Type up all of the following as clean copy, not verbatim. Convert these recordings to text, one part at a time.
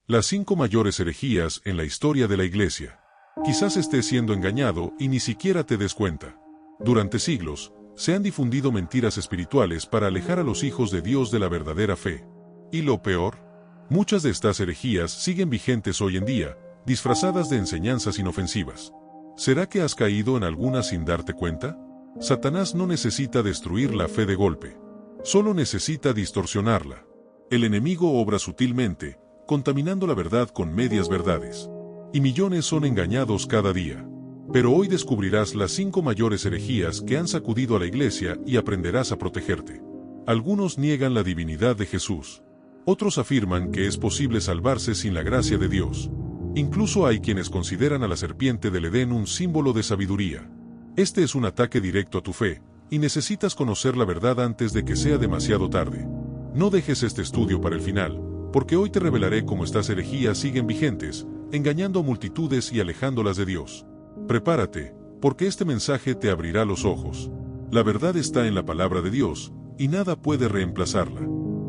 Las 5 mayores herejías en la historia de la Iglesia. Quizás estés siendo engañado y ni siquiera te des cuenta. Durante siglos, se han difundido mentiras espirituales para alejar a los hijos de Dios de la verdadera fe. Y lo peor, muchas de estas herejías siguen vigentes hoy en día, disfrazadas de enseñanzas inofensivas. ¿Será que has caído en alguna sin darte cuenta? Satanás no necesita destruir la fe de golpe. Solo necesita distorsionarla. El enemigo obra sutilmente, contaminando la verdad con medias verdades. Y millones son engañados cada día. Pero hoy descubrirás las 5 mayores herejías que han sacudido a la Iglesia y aprenderás a protegerte. Algunos niegan la divinidad de Jesús. Otros afirman que es posible salvarse sin la gracia de Dios. Incluso hay quienes consideran a la serpiente del Edén un símbolo de sabiduría. Este es un ataque directo a tu fe, y necesitas conocer la verdad antes de que sea demasiado tarde. No dejes este estudio para el final, porque hoy te revelaré cómo estas herejías siguen vigentes, engañando a multitudes y alejándolas de Dios. Prepárate, porque este mensaje te abrirá los ojos. La verdad está en la palabra de Dios, y nada puede reemplazarla.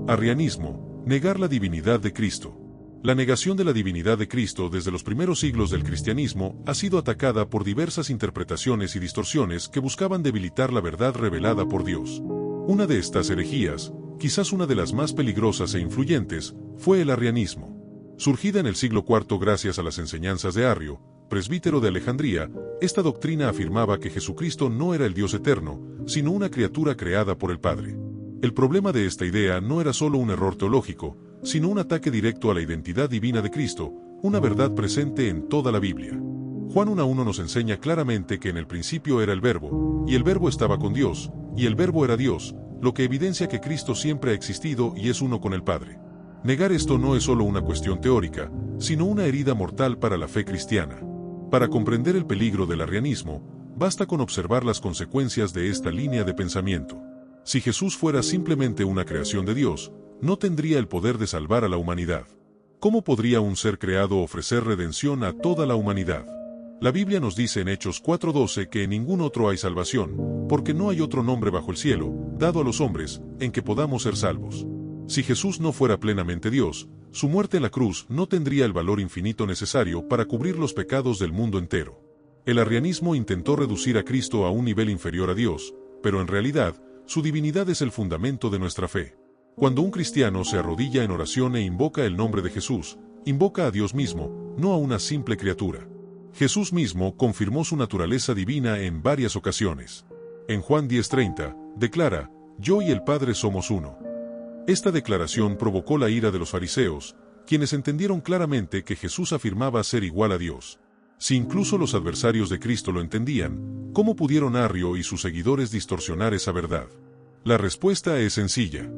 Arrianismo, negar la divinidad de Cristo. La negación de la divinidad de Cristo desde los primeros siglos del cristianismo ha sido atacada por diversas interpretaciones y distorsiones que buscaban debilitar la verdad revelada por Dios. Una de estas herejías, quizás una de las más peligrosas e influyentes, fue el arrianismo. Surgida en el siglo IV gracias a las enseñanzas de Arrio, presbítero de Alejandría, esta doctrina afirmaba que Jesucristo no era el Dios eterno, sino una criatura creada por el Padre. El problema de esta idea no era solo un error teológico, sino un ataque directo a la identidad divina de Cristo, una verdad presente en toda la Biblia. Juan 1:1 nos enseña claramente que en el principio era el Verbo, y el Verbo estaba con Dios, y el Verbo era Dios, lo que evidencia que Cristo siempre ha existido y es uno con el Padre. Negar esto no es solo una cuestión teórica, sino una herida mortal para la fe cristiana. Para comprender el peligro del arrianismo, basta con observar las consecuencias de esta línea de pensamiento. Si Jesús fuera simplemente una creación de Dios, no tendría el poder de salvar a la humanidad. ¿Cómo podría un ser creado ofrecer redención a toda la humanidad? La Biblia nos dice en Hechos 4:12 que en ningún otro hay salvación, porque no hay otro nombre bajo el cielo, dado a los hombres, en que podamos ser salvos. Si Jesús no fuera plenamente Dios, su muerte en la cruz no tendría el valor infinito necesario para cubrir los pecados del mundo entero. El arrianismo intentó reducir a Cristo a un nivel inferior a Dios, pero en realidad, su divinidad es el fundamento de nuestra fe. Cuando un cristiano se arrodilla en oración e invoca el nombre de Jesús, invoca a Dios mismo, no a una simple criatura. Jesús mismo confirmó su naturaleza divina en varias ocasiones. En Juan 10:30, declara, «Yo y el Padre somos uno». Esta declaración provocó la ira de los fariseos, quienes entendieron claramente que Jesús afirmaba ser igual a Dios. Si incluso los adversarios de Cristo lo entendían, ¿cómo pudieron Arrio y sus seguidores distorsionar esa verdad? La respuesta es sencilla.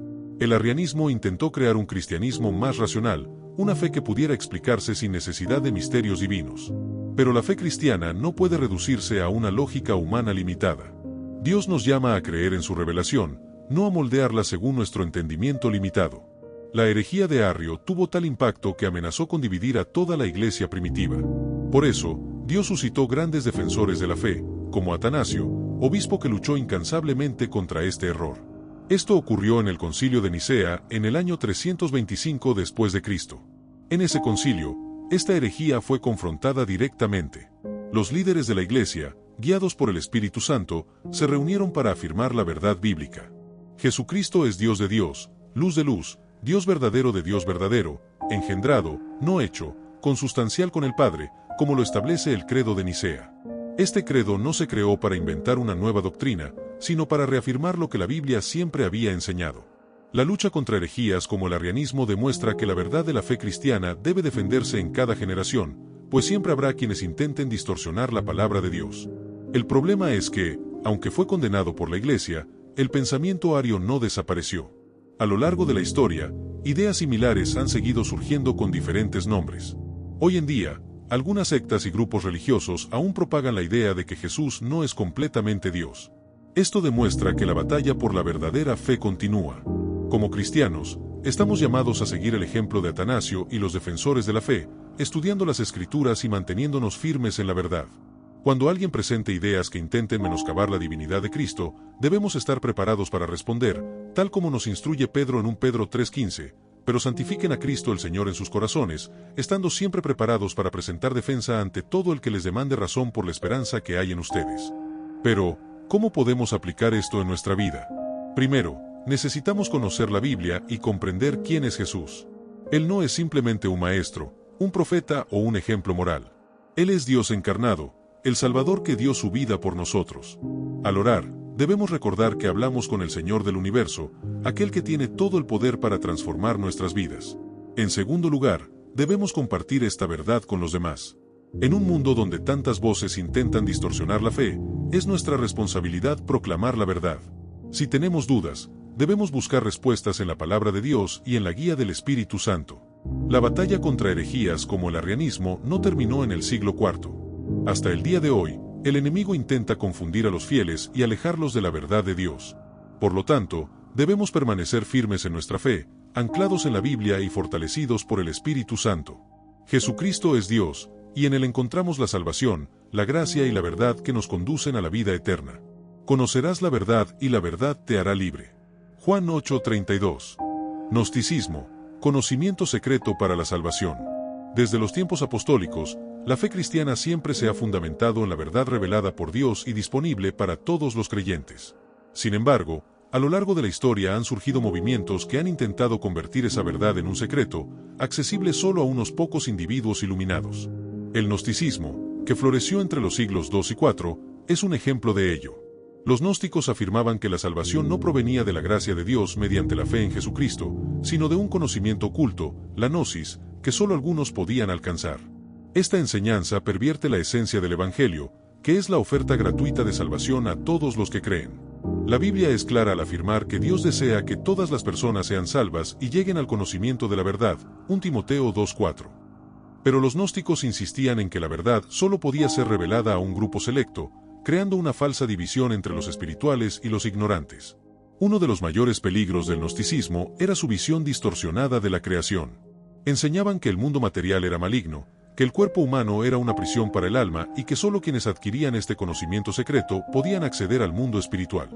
El arrianismo intentó crear un cristianismo más racional, una fe que pudiera explicarse sin necesidad de misterios divinos. Pero la fe cristiana no puede reducirse a una lógica humana limitada. Dios nos llama a creer en su revelación, no a moldearla según nuestro entendimiento limitado. La herejía de Arrio tuvo tal impacto que amenazó con dividir a toda la iglesia primitiva. Por eso, Dios suscitó grandes defensores de la fe, como Atanasio, obispo que luchó incansablemente contra este error. Esto ocurrió en el Concilio de Nicea en el año 325 después de Cristo. En ese concilio, esta herejía fue confrontada directamente. Los líderes de la iglesia, guiados por el Espíritu Santo, se reunieron para afirmar la verdad bíblica. Jesucristo es Dios de Dios, luz de luz, Dios verdadero de Dios verdadero, engendrado, no hecho, consustancial con el Padre, como lo establece el credo de Nicea. Este credo no se creó para inventar una nueva doctrina, sino para reafirmar lo que la Biblia siempre había enseñado. La lucha contra herejías como el arrianismo demuestra que la verdad de la fe cristiana debe defenderse en cada generación, pues siempre habrá quienes intenten distorsionar la palabra de Dios. El problema es que, aunque fue condenado por la Iglesia, el pensamiento ario no desapareció. A lo largo de la historia, ideas similares han seguido surgiendo con diferentes nombres. Hoy en día, algunas sectas y grupos religiosos aún propagan la idea de que Jesús no es completamente Dios. Esto demuestra que la batalla por la verdadera fe continúa. Como cristianos, estamos llamados a seguir el ejemplo de Atanasio y los defensores de la fe, estudiando las Escrituras y manteniéndonos firmes en la verdad. Cuando alguien presente ideas que intenten menoscabar la divinidad de Cristo, debemos estar preparados para responder, tal como nos instruye Pedro en 1 Pedro 3:15, pero santifiquen a Cristo el Señor en sus corazones, estando siempre preparados para presentar defensa ante todo el que les demande razón por la esperanza que hay en ustedes. Pero, ¿cómo podemos aplicar esto en nuestra vida? Primero, necesitamos conocer la Biblia y comprender quién es Jesús. Él no es simplemente un maestro, un profeta o un ejemplo moral. Él es Dios encarnado, el Salvador que dio su vida por nosotros. Al orar, debemos recordar que hablamos con el Señor del universo, aquel que tiene todo el poder para transformar nuestras vidas. En segundo lugar, debemos compartir esta verdad con los demás. En un mundo donde tantas voces intentan distorsionar la fe, es nuestra responsabilidad proclamar la verdad. Si tenemos dudas, debemos buscar respuestas en la palabra de Dios y en la guía del Espíritu Santo. La batalla contra herejías como el arrianismo no terminó en el siglo IV. Hasta el día de hoy, el enemigo intenta confundir a los fieles y alejarlos de la verdad de Dios. Por lo tanto, debemos permanecer firmes en nuestra fe, anclados en la Biblia y fortalecidos por el Espíritu Santo. Jesucristo es Dios, y en Él encontramos la salvación, la gracia y la verdad que nos conducen a la vida eterna. Conocerás la verdad y la verdad te hará libre. Juan 8:32. Gnosticismo, conocimiento secreto para la salvación. Desde los tiempos apostólicos, la fe cristiana siempre se ha fundamentado en la verdad revelada por Dios y disponible para todos los creyentes. Sin embargo, a lo largo de la historia han surgido movimientos que han intentado convertir esa verdad en un secreto, accesible solo a unos pocos individuos iluminados. El gnosticismo, que floreció entre los siglos II y IV, es un ejemplo de ello. Los gnósticos afirmaban que la salvación no provenía de la gracia de Dios mediante la fe en Jesucristo, sino de un conocimiento oculto, la gnosis, que solo algunos podían alcanzar. Esta enseñanza pervierte la esencia del Evangelio, que es la oferta gratuita de salvación a todos los que creen. La Biblia es clara al afirmar que Dios desea que todas las personas sean salvas y lleguen al conocimiento de la verdad, 1 Timoteo 2:4. Pero los gnósticos insistían en que la verdad solo podía ser revelada a un grupo selecto, creando una falsa división entre los espirituales y los ignorantes. Uno de los mayores peligros del gnosticismo era su visión distorsionada de la creación. Enseñaban que el mundo material era maligno, que el cuerpo humano era una prisión para el alma y que solo quienes adquirían este conocimiento secreto podían acceder al mundo espiritual.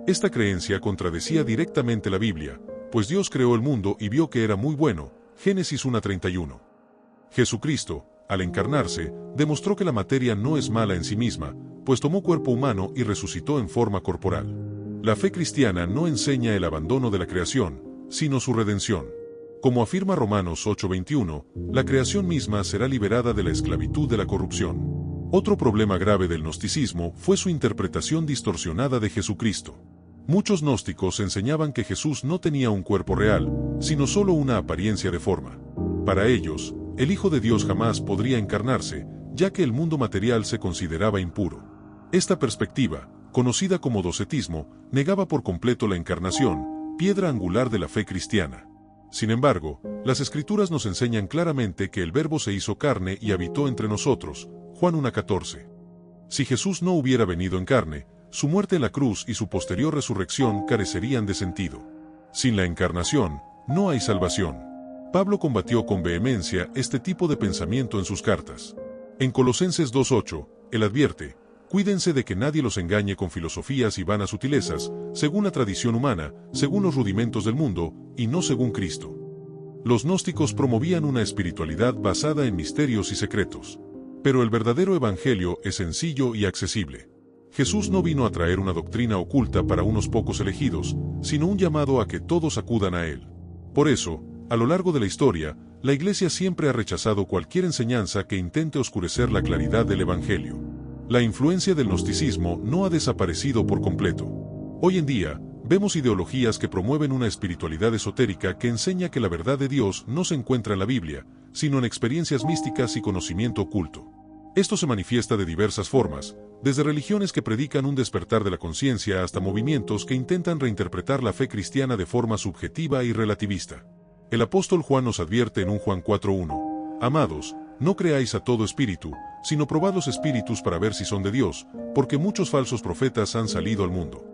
Esta creencia contradecía directamente la Biblia, pues Dios creó el mundo y vio que era muy bueno, Génesis 1:31. Jesucristo, al encarnarse, demostró que la materia no es mala en sí misma, pues tomó cuerpo humano y resucitó en forma corporal. La fe cristiana no enseña el abandono de la creación, sino su redención. Como afirma Romanos 8:21, la creación misma será liberada de la esclavitud de la corrupción. Otro problema grave del gnosticismo fue su interpretación distorsionada de Jesucristo. Muchos gnósticos enseñaban que Jesús no tenía un cuerpo real, sino solo una apariencia de forma. Para ellos, el Hijo de Dios jamás podría encarnarse, ya que el mundo material se consideraba impuro. Esta perspectiva, conocida como docetismo, negaba por completo la encarnación, piedra angular de la fe cristiana. Sin embargo, las Escrituras nos enseñan claramente que el Verbo se hizo carne y habitó entre nosotros, Juan 1:14. Si Jesús no hubiera venido en carne, su muerte en la cruz y su posterior resurrección carecerían de sentido. Sin la encarnación, no hay salvación. Pablo combatió con vehemencia este tipo de pensamiento en sus cartas. En Colosenses 2:8, él advierte: cuídense de que nadie los engañe con filosofías y vanas sutilezas, según la tradición humana, según los rudimentos del mundo, y no según Cristo. Los gnósticos promovían una espiritualidad basada en misterios y secretos. Pero el verdadero evangelio es sencillo y accesible. Jesús no vino a traer una doctrina oculta para unos pocos elegidos, sino un llamado a que todos acudan a él. Por eso, a lo largo de la historia, la Iglesia siempre ha rechazado cualquier enseñanza que intente oscurecer la claridad del evangelio. La influencia del gnosticismo no ha desaparecido por completo. Hoy en día, vemos ideologías que promueven una espiritualidad esotérica que enseña que la verdad de Dios no se encuentra en la Biblia, sino en experiencias místicas y conocimiento oculto. Esto se manifiesta de diversas formas, desde religiones que predican un despertar de la conciencia hasta movimientos que intentan reinterpretar la fe cristiana de forma subjetiva y relativista. El apóstol Juan nos advierte en 1 Juan 4:1: Amados, no creáis a todo espíritu, sino probad los espíritus para ver si son de Dios, porque muchos falsos profetas han salido al mundo.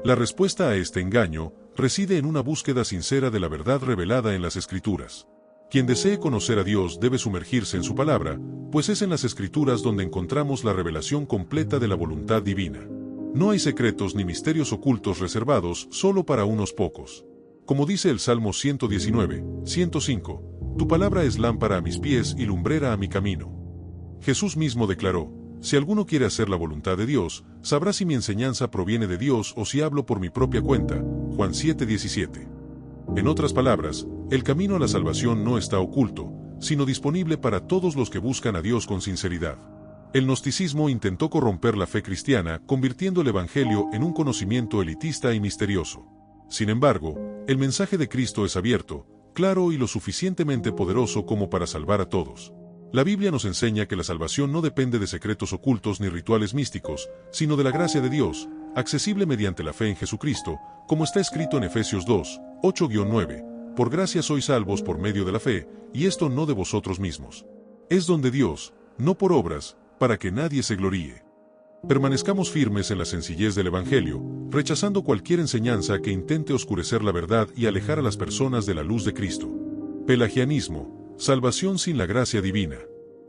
La respuesta a este engaño reside en una búsqueda sincera de la verdad revelada en las Escrituras. Quien desee conocer a Dios debe sumergirse en su palabra, pues es en las Escrituras donde encontramos la revelación completa de la voluntad divina. No hay secretos ni misterios ocultos reservados solo para unos pocos. Como dice el Salmo 119, 105, tu palabra es lámpara a mis pies y lumbrera a mi camino. Jesús mismo declaró, si alguno quiere hacer la voluntad de Dios, sabrá si mi enseñanza proviene de Dios o si hablo por mi propia cuenta. Juan 7:17. En otras palabras, el camino a la salvación no está oculto, sino disponible para todos los que buscan a Dios con sinceridad. El gnosticismo intentó corromper la fe cristiana, convirtiendo el Evangelio en un conocimiento elitista y misterioso. Sin embargo, el mensaje de Cristo es abierto, claro y lo suficientemente poderoso como para salvar a todos. La Biblia nos enseña que la salvación no depende de secretos ocultos ni rituales místicos, sino de la gracia de Dios, accesible mediante la fe en Jesucristo, como está escrito en Efesios 2, 8-9, por gracia sois salvos por medio de la fe, y esto no de vosotros mismos. Es don de Dios, no por obras, para que nadie se gloríe. Permanezcamos firmes en la sencillez del Evangelio, rechazando cualquier enseñanza que intente oscurecer la verdad y alejar a las personas de la luz de Cristo. Pelagianismo. Salvación sin la gracia divina.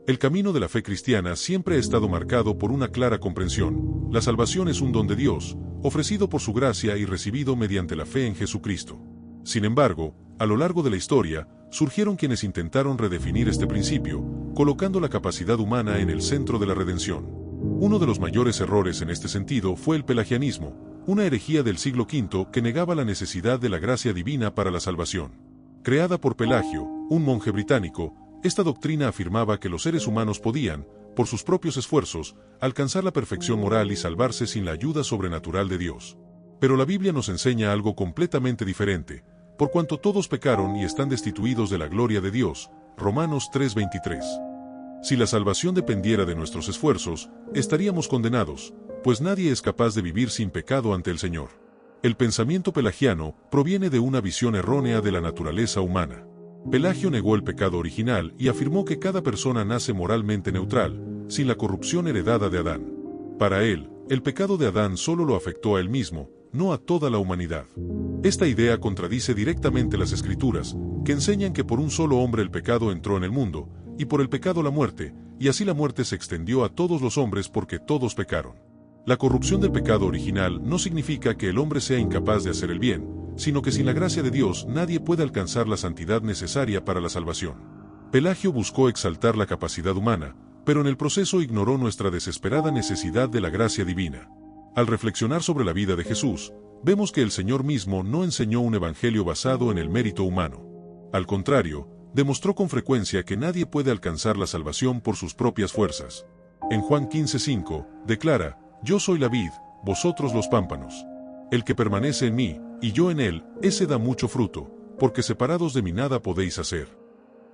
El camino de la fe cristiana siempre ha estado marcado por una clara comprensión. La salvación es un don de Dios, ofrecido por su gracia y recibido mediante la fe en Jesucristo. Sin embargo, a lo largo de la historia, surgieron quienes intentaron redefinir este principio, colocando la capacidad humana en el centro de la redención. Uno de los mayores errores en este sentido fue el pelagianismo, una herejía del siglo V que negaba la necesidad de la gracia divina para la salvación. Creada por Pelagio, un monje británico, esta doctrina afirmaba que los seres humanos podían, por sus propios esfuerzos, alcanzar la perfección moral y salvarse sin la ayuda sobrenatural de Dios. Pero la Biblia nos enseña algo completamente diferente, por cuanto todos pecaron y están destituidos de la gloria de Dios. Romanos 3:23. Si la salvación dependiera de nuestros esfuerzos, estaríamos condenados, pues nadie es capaz de vivir sin pecado ante el Señor. El pensamiento pelagiano proviene de una visión errónea de la naturaleza humana. Pelagio negó el pecado original y afirmó que cada persona nace moralmente neutral, sin la corrupción heredada de Adán. Para él, el pecado de Adán solo lo afectó a él mismo, no a toda la humanidad. Esta idea contradice directamente las Escrituras, que enseñan que por un solo hombre el pecado entró en el mundo, y por el pecado la muerte, y así la muerte se extendió a todos los hombres porque todos pecaron. La corrupción del pecado original no significa que el hombre sea incapaz de hacer el bien, sino que sin la gracia de Dios nadie puede alcanzar la santidad necesaria para la salvación. Pelagio buscó exaltar la capacidad humana, pero en el proceso ignoró nuestra desesperada necesidad de la gracia divina. Al reflexionar sobre la vida de Jesús, vemos que el Señor mismo no enseñó un evangelio basado en el mérito humano. Al contrario, demostró con frecuencia que nadie puede alcanzar la salvación por sus propias fuerzas. En Juan 15:5, declara, yo soy la vid, vosotros los pámpanos. El que permanece en mí, y yo en él, ese da mucho fruto, porque separados de mí nada podéis hacer.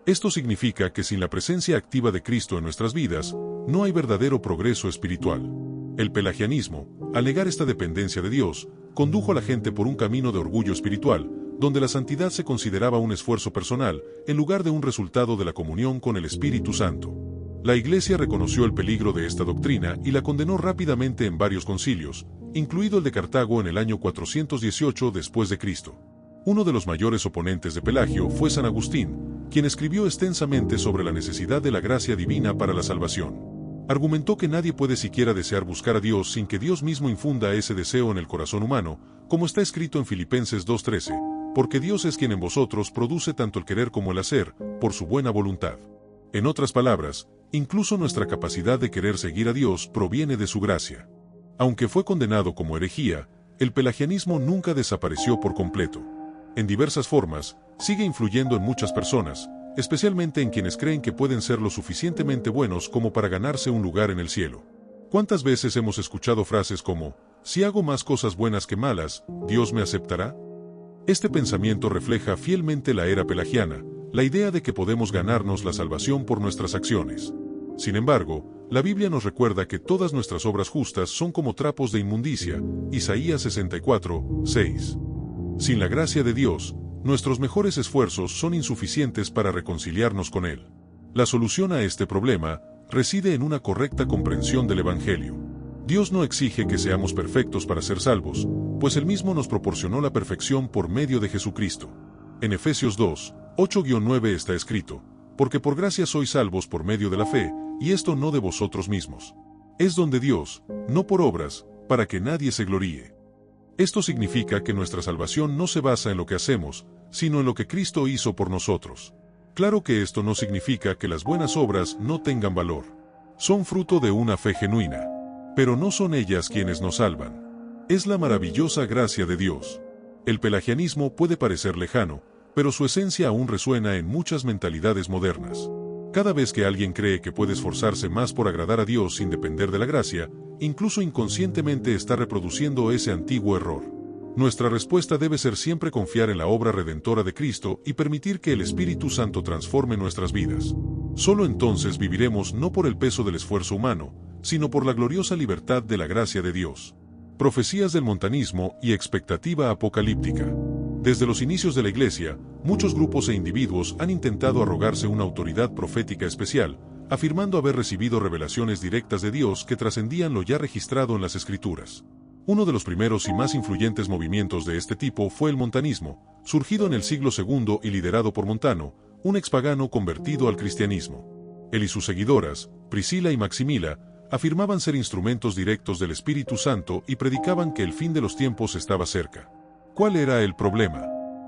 Esto significa que sin la presencia activa de Cristo en nuestras vidas, no hay verdadero progreso espiritual. El pelagianismo, al negar esta dependencia de Dios, condujo a la gente por un camino de orgullo espiritual, donde la santidad se consideraba un esfuerzo personal, en lugar de un resultado de la comunión con el Espíritu Santo. La Iglesia reconoció el peligro de esta doctrina y la condenó rápidamente en varios concilios, incluido el de Cartago en el año 418 después de Cristo. Uno de los mayores oponentes de Pelagio fue San Agustín, quien escribió extensamente sobre la necesidad de la gracia divina para la salvación. Argumentó que nadie puede siquiera desear buscar a Dios sin que Dios mismo infunda ese deseo en el corazón humano, como está escrito en Filipenses 2:13, porque Dios es quien en vosotros produce tanto el querer como el hacer, por su buena voluntad. En otras palabras, incluso nuestra capacidad de querer seguir a Dios proviene de su gracia. Aunque fue condenado como herejía, el pelagianismo nunca desapareció por completo. En diversas formas, sigue influyendo en muchas personas, especialmente en quienes creen que pueden ser lo suficientemente buenos como para ganarse un lugar en el cielo. ¿Cuántas veces hemos escuchado frases como, si hago más cosas buenas que malas, ¿Dios me aceptará? Este pensamiento refleja fielmente la era pelagiana, la idea de que podemos ganarnos la salvación por nuestras acciones. Sin embargo, la Biblia nos recuerda que todas nuestras obras justas son como trapos de inmundicia, Isaías 64:6. Sin la gracia de Dios, nuestros mejores esfuerzos son insuficientes para reconciliarnos con Él. La solución a este problema reside en una correcta comprensión del Evangelio. Dios no exige que seamos perfectos para ser salvos, pues Él mismo nos proporcionó la perfección por medio de Jesucristo. En Efesios 2:8-9 está escrito, porque por gracia sois salvos por medio de la fe, y esto no de vosotros mismos. Es don de Dios, no por obras, para que nadie se gloríe. Esto significa que nuestra salvación no se basa en lo que hacemos, sino en lo que Cristo hizo por nosotros. Claro que esto no significa que las buenas obras no tengan valor. Son fruto de una fe genuina. Pero no son ellas quienes nos salvan. Es la maravillosa gracia de Dios. El pelagianismo puede parecer lejano, pero su esencia aún resuena en muchas mentalidades modernas. Cada vez que alguien cree que puede esforzarse más por agradar a Dios sin depender de la gracia, incluso inconscientemente está reproduciendo ese antiguo error. Nuestra respuesta debe ser siempre confiar en la obra redentora de Cristo y permitir que el Espíritu Santo transforme nuestras vidas. Solo entonces viviremos no por el peso del esfuerzo humano, sino por la gloriosa libertad de la gracia de Dios. Profecías del montanismo y expectativa apocalíptica. Desde los inicios de la Iglesia, muchos grupos e individuos han intentado arrogarse una autoridad profética especial, afirmando haber recibido revelaciones directas de Dios que trascendían lo ya registrado en las Escrituras. Uno de los primeros y más influyentes movimientos de este tipo fue el montanismo, surgido en el siglo II y liderado por Montano, un expagano convertido al cristianismo. Él y sus seguidoras, Priscila y Maximila, afirmaban ser instrumentos directos del Espíritu Santo y predicaban que el fin de los tiempos estaba cerca. ¿Cuál era el problema?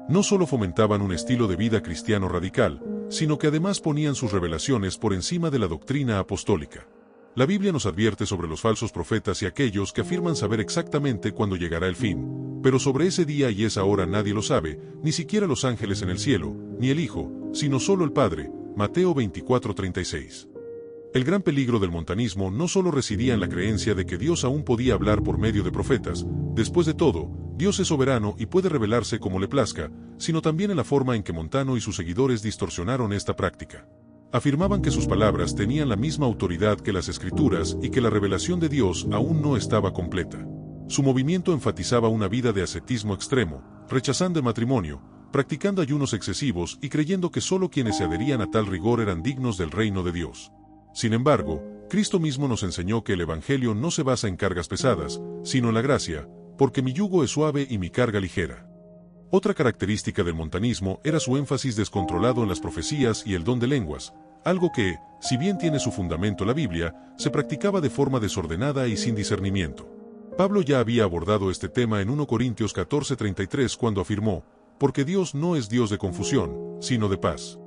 No solo fomentaban un estilo de vida cristiano radical, sino que además ponían sus revelaciones por encima de la doctrina apostólica. La Biblia nos advierte sobre los falsos profetas y aquellos que afirman saber exactamente cuándo llegará el fin, pero sobre ese día y esa hora nadie lo sabe, ni siquiera los ángeles en el cielo, ni el Hijo, sino solo el Padre. Mateo 24:36. El gran peligro del montanismo no solo residía en la creencia de que Dios aún podía hablar por medio de profetas, después de todo, Dios es soberano y puede revelarse como le plazca, sino también en la forma en que Montano y sus seguidores distorsionaron esta práctica. Afirmaban que sus palabras tenían la misma autoridad que las Escrituras y que la revelación de Dios aún no estaba completa. Su movimiento enfatizaba una vida de ascetismo extremo, rechazando el matrimonio, practicando ayunos excesivos y creyendo que solo quienes se adherían a tal rigor eran dignos del reino de Dios. Sin embargo, Cristo mismo nos enseñó que el Evangelio no se basa en cargas pesadas, sino en la gracia, porque mi yugo es suave y mi carga ligera. Otra característica del montanismo era su énfasis descontrolado en las profecías y el don de lenguas, algo que, si bien tiene su fundamento la Biblia, se practicaba de forma desordenada y sin discernimiento. Pablo ya había abordado este tema en 1 Corintios 14:33 cuando afirmó, porque Dios no es Dios de confusión, sino de paz.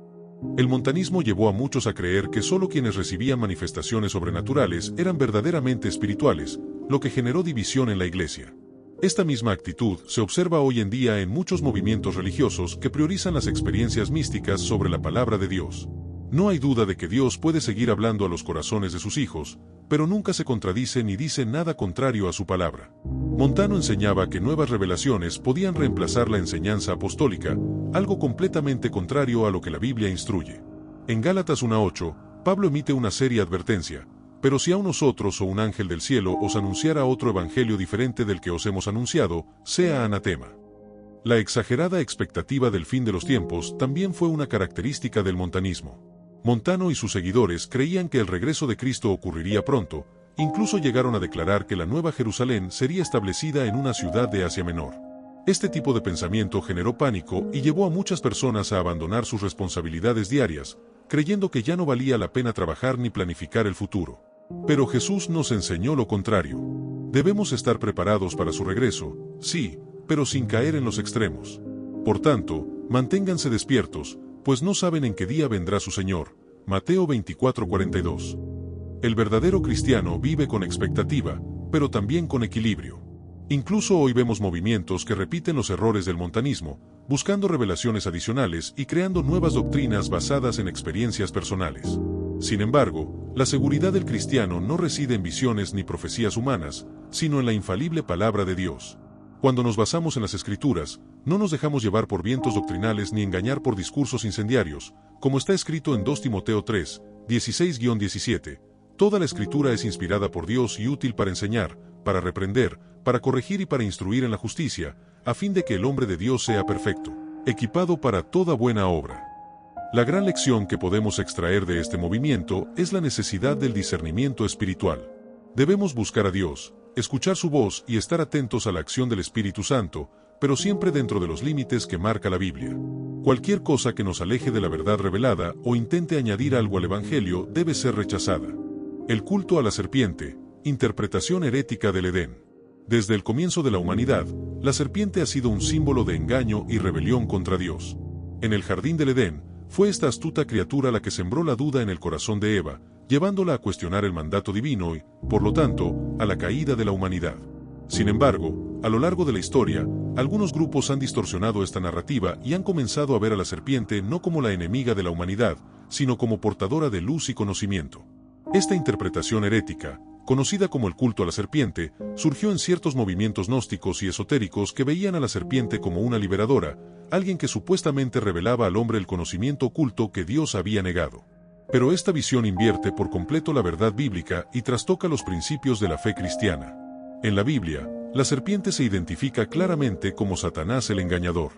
El montanismo llevó a muchos a creer que solo quienes recibían manifestaciones sobrenaturales eran verdaderamente espirituales, lo que generó división en la Iglesia. Esta misma actitud se observa hoy en día en muchos movimientos religiosos que priorizan las experiencias místicas sobre la palabra de Dios. No hay duda de que Dios puede seguir hablando a los corazones de sus hijos, pero nunca se contradice ni dice nada contrario a su palabra. Montano enseñaba que nuevas revelaciones podían reemplazar la enseñanza apostólica, algo completamente contrario a lo que la Biblia instruye. En Gálatas 1:8, Pablo emite una seria advertencia: pero si a nosotros o un ángel del cielo os anunciara otro evangelio diferente del que os hemos anunciado, sea anatema. La exagerada expectativa del fin de los tiempos también fue una característica del montanismo. Montano y sus seguidores creían que el regreso de Cristo ocurriría pronto, incluso llegaron a declarar que la Nueva Jerusalén sería establecida en una ciudad de Asia Menor. Este tipo de pensamiento generó pánico y llevó a muchas personas a abandonar sus responsabilidades diarias, creyendo que ya no valía la pena trabajar ni planificar el futuro. Pero Jesús nos enseñó lo contrario. Debemos estar preparados para su regreso, sí, pero sin caer en los extremos. Por tanto, manténganse despiertos, pues no saben en qué día vendrá su Señor. Mateo 24:42. El verdadero cristiano vive con expectativa, pero también con equilibrio. Incluso hoy vemos movimientos que repiten los errores del montanismo, buscando revelaciones adicionales y creando nuevas doctrinas basadas en experiencias personales. Sin embargo, la seguridad del cristiano no reside en visiones ni profecías humanas, sino en la infalible palabra de Dios. Cuando nos basamos en las Escrituras, no nos dejamos llevar por vientos doctrinales ni engañar por discursos incendiarios, como está escrito en 2 Timoteo 3, 16-17. Toda la Escritura es inspirada por Dios y útil para enseñar, para reprender, para corregir y para instruir en la justicia, a fin de que el hombre de Dios sea perfecto, equipado para toda buena obra. La gran lección que podemos extraer de este movimiento es la necesidad del discernimiento espiritual. Debemos buscar a Dios, escuchar su voz y estar atentos a la acción del Espíritu Santo, pero siempre dentro de los límites que marca la Biblia. Cualquier cosa que nos aleje de la verdad revelada o intente añadir algo al Evangelio debe ser rechazada. El culto a la serpiente, interpretación herética del Edén. Desde el comienzo de la humanidad, la serpiente ha sido un símbolo de engaño y rebelión contra Dios. En el jardín del Edén, fue esta astuta criatura la que sembró la duda en el corazón de Eva, llevándola a cuestionar el mandato divino y, por lo tanto, a la caída de la humanidad. Sin embargo, a lo largo de la historia, algunos grupos han distorsionado esta narrativa y han comenzado a ver a la serpiente no como la enemiga de la humanidad, sino como portadora de luz y conocimiento. Esta interpretación herética, conocida como el culto a la serpiente, surgió en ciertos movimientos gnósticos y esotéricos que veían a la serpiente como una liberadora, alguien que supuestamente revelaba al hombre el conocimiento oculto que Dios había negado. Pero esta visión invierte por completo la verdad bíblica y trastoca los principios de la fe cristiana. En la Biblia, la serpiente se identifica claramente como Satanás el engañador.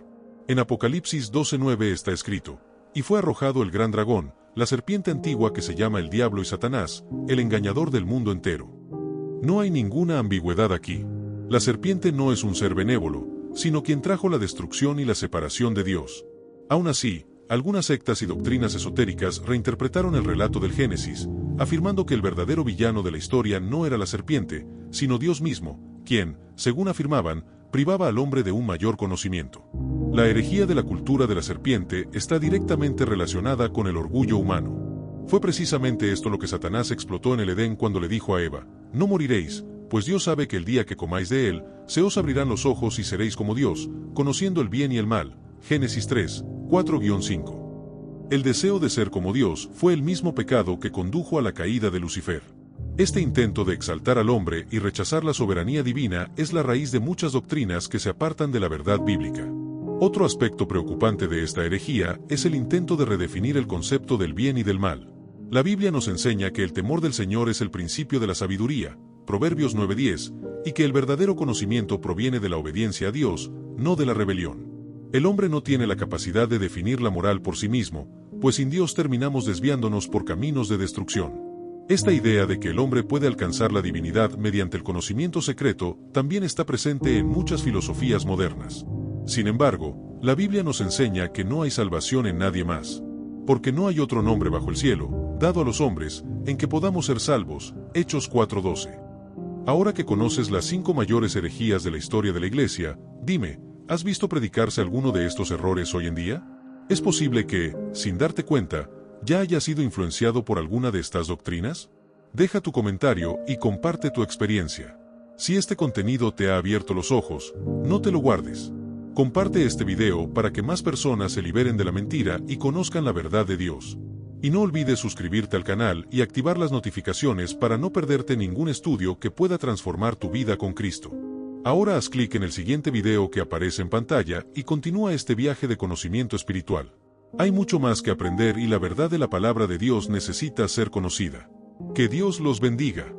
En Apocalipsis 12:9 está escrito: "Y fue arrojado el gran dragón, la serpiente antigua que se llama el diablo y Satanás, el engañador del mundo entero". No hay ninguna ambigüedad aquí. La serpiente no es un ser benévolo, sino quien trajo la destrucción y la separación de Dios. Aún así, algunas sectas y doctrinas esotéricas reinterpretaron el relato del Génesis, afirmando que el verdadero villano de la historia no era la serpiente, sino Dios mismo, quien, según afirmaban, privaba al hombre de un mayor conocimiento. La herejía de la cultura de la serpiente está directamente relacionada con el orgullo humano. Fue precisamente esto lo que Satanás explotó en el Edén cuando le dijo a Eva: "No moriréis, pues Dios sabe que el día que comáis de él, se os abrirán los ojos y seréis como Dios, conociendo el bien y el mal". Génesis 3, 4-5. El deseo de ser como Dios fue el mismo pecado que condujo a la caída de Lucifer. Este intento de exaltar al hombre y rechazar la soberanía divina es la raíz de muchas doctrinas que se apartan de la verdad bíblica. Otro aspecto preocupante de esta herejía es el intento de redefinir el concepto del bien y del mal. La Biblia nos enseña que el temor del Señor es el principio de la sabiduría, Proverbios 9:10, y que el verdadero conocimiento proviene de la obediencia a Dios, no de la rebelión. El hombre no tiene la capacidad de definir la moral por sí mismo, pues sin Dios terminamos desviándonos por caminos de destrucción. Esta idea de que el hombre puede alcanzar la divinidad mediante el conocimiento secreto también está presente en muchas filosofías modernas. Sin embargo, la Biblia nos enseña que no hay salvación en nadie más, porque no hay otro nombre bajo el cielo, dado a los hombres, en que podamos ser salvos. Hechos 4:12. Ahora que conoces las 5 mayores herejías de la historia de la Iglesia, dime, ¿has visto predicarse alguno de estos errores hoy en día? ¿Es posible que, sin darte cuenta, ya hayas sido influenciado por alguna de estas doctrinas? Deja tu comentario y comparte tu experiencia. Si este contenido te ha abierto los ojos, no te lo guardes. Comparte este video para que más personas se liberen de la mentira y conozcan la verdad de Dios. Y no olvides suscribirte al canal y activar las notificaciones para no perderte ningún estudio que pueda transformar tu vida con Cristo. Ahora haz clic en el siguiente video que aparece en pantalla y continúa este viaje de conocimiento espiritual. Hay mucho más que aprender y la verdad de la palabra de Dios necesita ser conocida. Que Dios los bendiga.